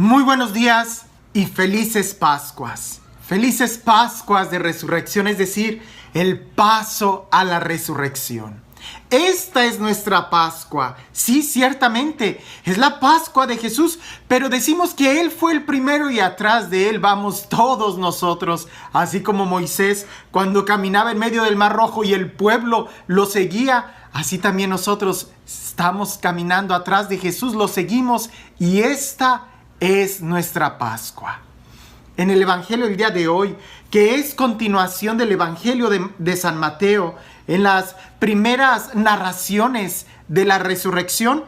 Muy buenos días y felices Pascuas. Felices Pascuas de resurrección, es decir, el paso a la resurrección. Esta es nuestra Pascua. Sí, ciertamente, es la Pascua de Jesús, pero decimos que Él fue el primero y atrás de Él vamos todos nosotros. Así como Moisés cuando caminaba en medio del Mar Rojo y el pueblo lo seguía, así también nosotros estamos caminando atrás de Jesús, lo seguimos y esta es nuestra Pascua. En el Evangelio del día de hoy, que es continuación del Evangelio de San Mateo, en las primeras narraciones de la resurrección,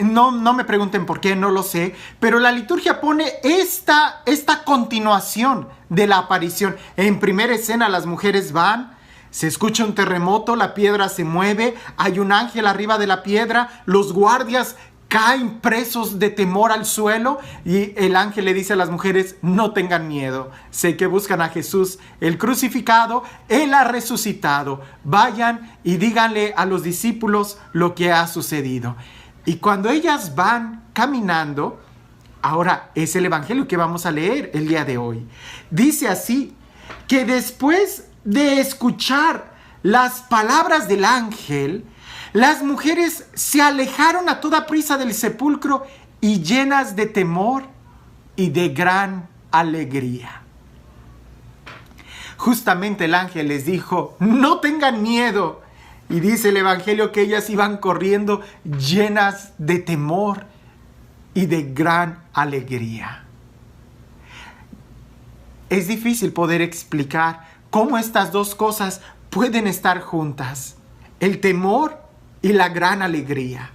no me pregunten por qué, no lo sé, pero la liturgia pone esta continuación de la aparición. En primera escena las mujeres van, se escucha un terremoto, la piedra se mueve, hay un ángel arriba de la piedra, los guardias caen presos de temor al suelo y el ángel le dice a las mujeres: no tengan miedo, sé que buscan a Jesús, el crucificado, Él ha resucitado, vayan y díganle a los discípulos lo que ha sucedido. Y cuando ellas van caminando, ahora es el evangelio que vamos a leer el día de hoy, dice así, que después de escuchar las palabras del ángel, las mujeres se alejaron a toda prisa del sepulcro y llenas de temor y de gran alegría. Justamente el ángel les dijo: no tengan miedo. Y dice el evangelio que ellas iban corriendo llenas de temor y de gran alegría. Es difícil poder explicar cómo estas dos cosas pueden estar juntas: el temor y la gran alegría.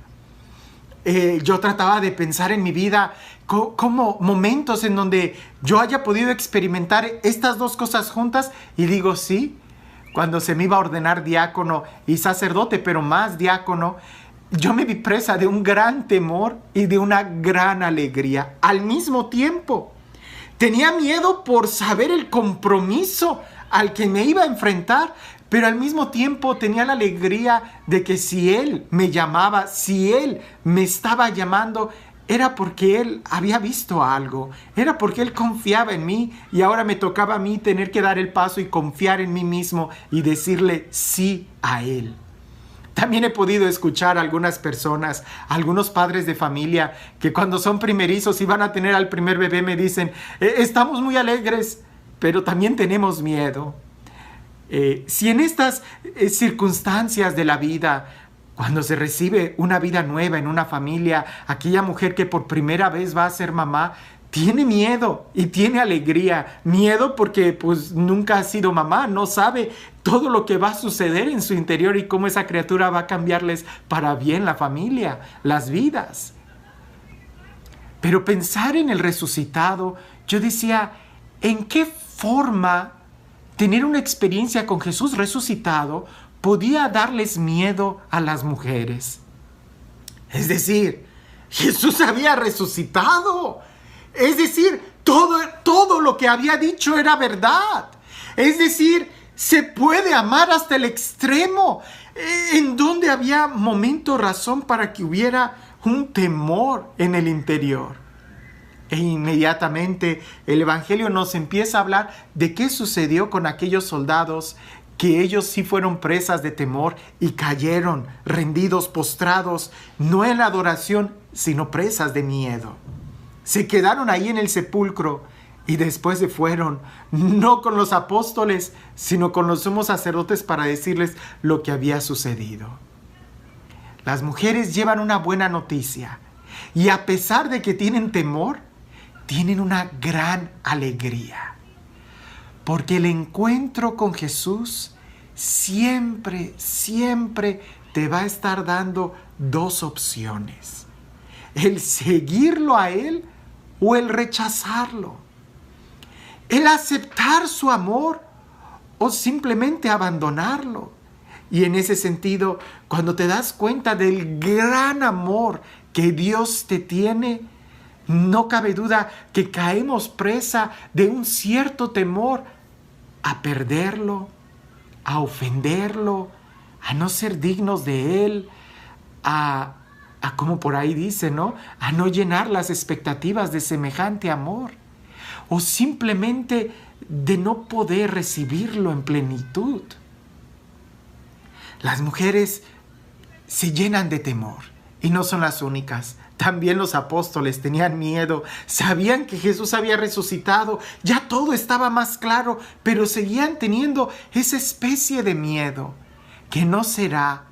Yo trataba de pensar en mi vida como momentos en donde yo haya podido experimentar estas dos cosas juntas, y digo sí, cuando se me iba a ordenar diácono y sacerdote, pero más diácono, yo me vi presa de un gran temor y de una gran alegría al mismo tiempo. Tenía miedo por saber el compromiso al que me iba a enfrentar, pero al mismo tiempo tenía la alegría de que si Él me llamaba, si Él me estaba llamando, era porque Él había visto algo, era porque Él confiaba en mí y ahora me tocaba a mí tener que dar el paso y confiar en mí mismo y decirle sí a Él. También he podido escuchar a algunas personas, algunos padres de familia, que cuando son primerizos y van a tener al primer bebé me dicen: estamos muy alegres, pero también tenemos miedo. Si en estas circunstancias de la vida, cuando se recibe una vida nueva en una familia, aquella mujer que por primera vez va a ser mamá, tiene miedo y tiene alegría. Miedo porque pues nunca ha sido mamá, no sabe todo lo que va a suceder en su interior y cómo esa criatura va a cambiarles para bien la familia, las vidas. Pero pensar en el resucitado, yo decía: ¿en qué forma tener una experiencia con Jesús resucitado podía darles miedo a las mujeres? Es decir, Jesús había resucitado. Es decir, todo lo que había dicho era verdad. Es decir, se puede amar hasta el extremo. ¿En donde había momento, razón para que hubiera un temor en el interior? E inmediatamente el evangelio nos empieza a hablar de qué sucedió con aquellos soldados, que ellos sí fueron presas de temor y cayeron rendidos, postrados, no en la adoración, sino presas de miedo. Se quedaron ahí en el sepulcro y después se fueron, no con los apóstoles, sino con los sumos sacerdotes para decirles lo que había sucedido. Las mujeres llevan una buena noticia y a pesar de que tienen temor, tienen una gran alegría, porque el encuentro con Jesús siempre te va a estar dando dos opciones: el seguirlo a Él o el rechazarlo, el aceptar su amor o simplemente abandonarlo. Y en ese sentido, cuando te das cuenta del gran amor que Dios te tiene, no cabe duda que caemos presa de un cierto temor a perderlo, a ofenderlo, a no ser dignos de Él, a a como por ahí dice, ¿no? A no llenar las expectativas de semejante amor. O simplemente de no poder recibirlo en plenitud. Las mujeres se llenan de temor y no son las únicas. También los apóstoles tenían miedo, sabían que Jesús había resucitado, ya todo estaba más claro, pero seguían teniendo esa especie de miedo, que no será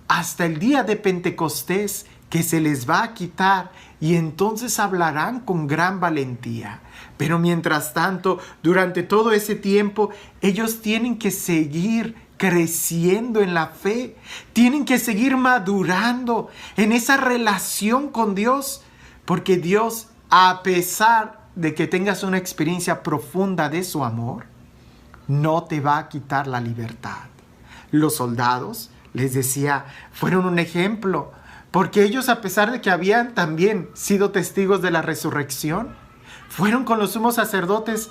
hasta el día de Pentecostés que se les va a quitar y entonces hablarán con gran valentía. Pero mientras tanto, durante todo ese tiempo, ellos tienen que seguir creciendo en la fe, tienen que seguir madurando en esa relación con Dios, porque Dios, a pesar de que tengas una experiencia profunda de su amor, no te va a quitar la libertad. Los soldados, les decía, fueron un ejemplo, porque ellos, a pesar de que habían también sido testigos de la resurrección, fueron con los sumos sacerdotes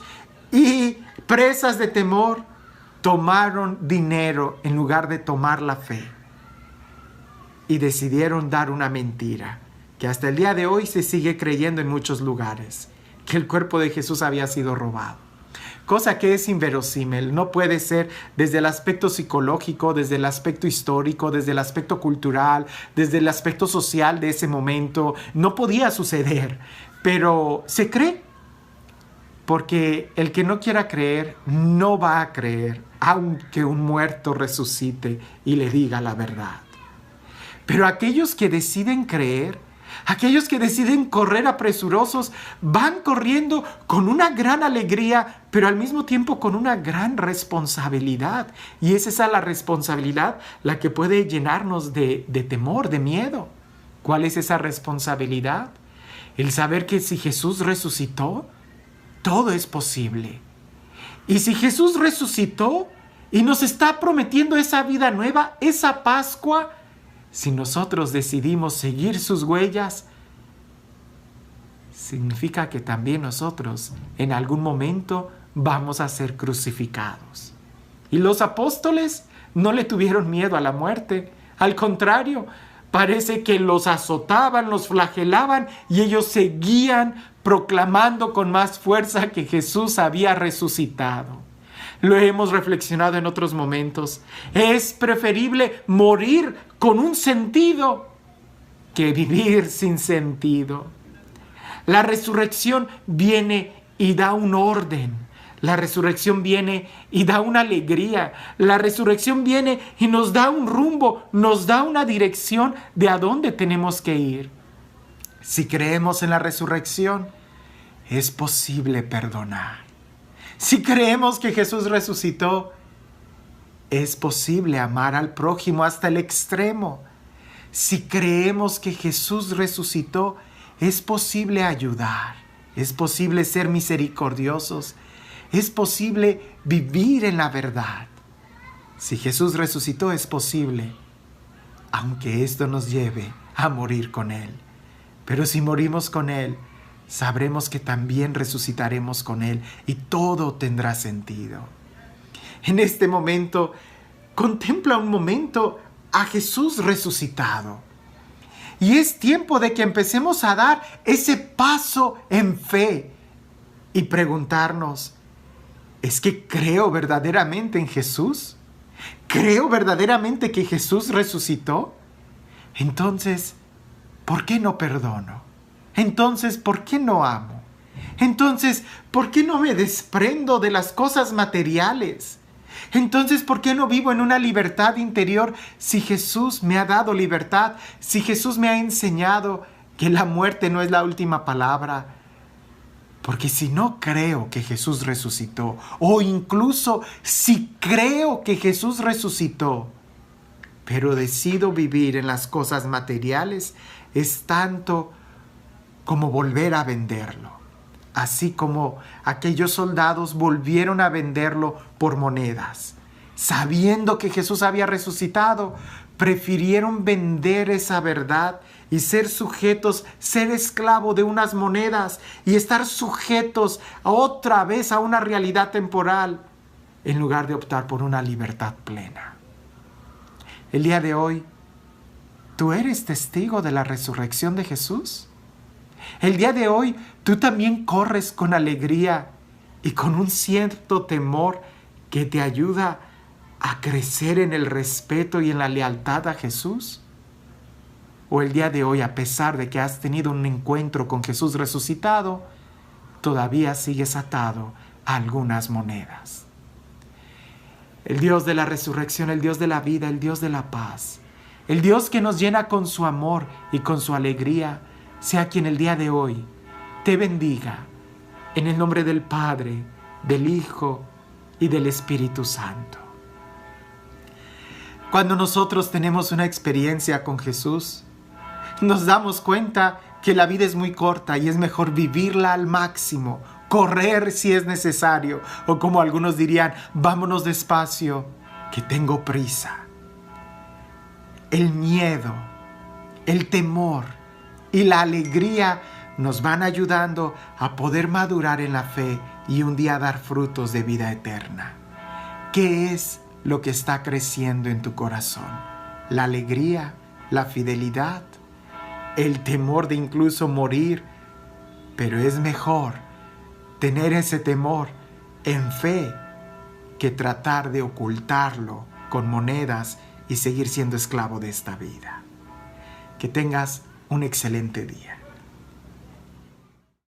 y, presas de temor, tomaron dinero en lugar de tomar la fe y decidieron dar una mentira que hasta el día de hoy se sigue creyendo en muchos lugares, que el cuerpo de Jesús había sido robado. Cosa que es inverosímil, no puede ser desde el aspecto psicológico, desde el aspecto histórico, desde el aspecto cultural, desde el aspecto social de ese momento. No podía suceder, pero se cree. Porque el que no quiera creer, no va a creer, aunque un muerto resucite y le diga la verdad. Pero aquellos que deciden creer, aquellos que deciden correr apresurosos, van corriendo con una gran alegría, pero al mismo tiempo con una gran responsabilidad. Y es esa la responsabilidad la que puede llenarnos de temor, de miedo. ¿Cuál es esa responsabilidad? El saber que si Jesús resucitó, todo es posible. Y si Jesús resucitó y nos está prometiendo esa vida nueva, esa Pascua, si nosotros decidimos seguir sus huellas, significa que también nosotros en algún momento vamos a ser crucificados. Y los apóstoles no le tuvieron miedo a la muerte. Al contrario, parece que los azotaban, los flagelaban y ellos seguían proclamando con más fuerza que Jesús había resucitado. Lo hemos reflexionado en otros momentos. Es preferible morir con un sentido que vivir sin sentido. La resurrección viene y da un orden. La resurrección viene y da una alegría. La resurrección viene y nos da un rumbo, nos da una dirección de a dónde tenemos que ir. Si creemos en la resurrección, es posible perdonar. Si creemos que Jesús resucitó, es posible amar al prójimo hasta el extremo. Si creemos que Jesús resucitó, es posible ayudar. Es posible ser misericordiosos. Es posible vivir en la verdad. Si Jesús resucitó, es posible, aunque esto nos lleve a morir con Él. Pero si morimos con Él, sabremos que también resucitaremos con Él y todo tendrá sentido. En este momento, contempla un momento a Jesús resucitado. Y es tiempo de que empecemos a dar ese paso en fe y preguntarnos, ¿es que creo verdaderamente en Jesús? ¿Creo verdaderamente que Jesús resucitó? Entonces, ¿por qué no perdono? Entonces, ¿por qué no amo? Entonces, ¿por qué no me desprendo de las cosas materiales? Entonces, ¿por qué no vivo en una libertad interior si Jesús me ha dado libertad? Si Jesús me ha enseñado que la muerte no es la última palabra. Porque si no creo que Jesús resucitó, o incluso si creo que Jesús resucitó, pero decido vivir en las cosas materiales, es tanto como volver a venderlo. Así como aquellos soldados volvieron a venderlo por monedas. Sabiendo que Jesús había resucitado, prefirieron vender esa verdad y ser sujetos, ser esclavo de unas monedas y estar sujetos otra vez a una realidad temporal, en lugar de optar por una libertad plena. El día de hoy, ¿Tú eres testigo de la resurrección de Jesús? El día de hoy, tú también corres con alegría y con un cierto temor que te ayuda a crecer en el respeto y en la lealtad a Jesús. O el día de hoy, a pesar de que has tenido un encuentro con Jesús resucitado, todavía sigues atado a algunas monedas. El Dios de la resurrección, el Dios de la vida, el Dios de la paz, el Dios que nos llena con su amor y con su alegría, sea quien el día de hoy te bendiga en el nombre del Padre, del Hijo y del Espíritu Santo. Cuando nosotros tenemos una experiencia con Jesús, nos damos cuenta que la vida es muy corta y es mejor vivirla al máximo, correr si es necesario, o como algunos dirían, vámonos despacio, que tengo prisa. El miedo, el temor y la alegría nos van ayudando a poder madurar en la fe y un día dar frutos de vida eterna. ¿Qué es lo que está creciendo en tu corazón? ¿La alegría, la fidelidad, el temor de incluso morir? Pero es mejor tener ese temor en fe que tratar de ocultarlo con monedas y seguir siendo esclavo de esta vida. Que tengas un excelente día.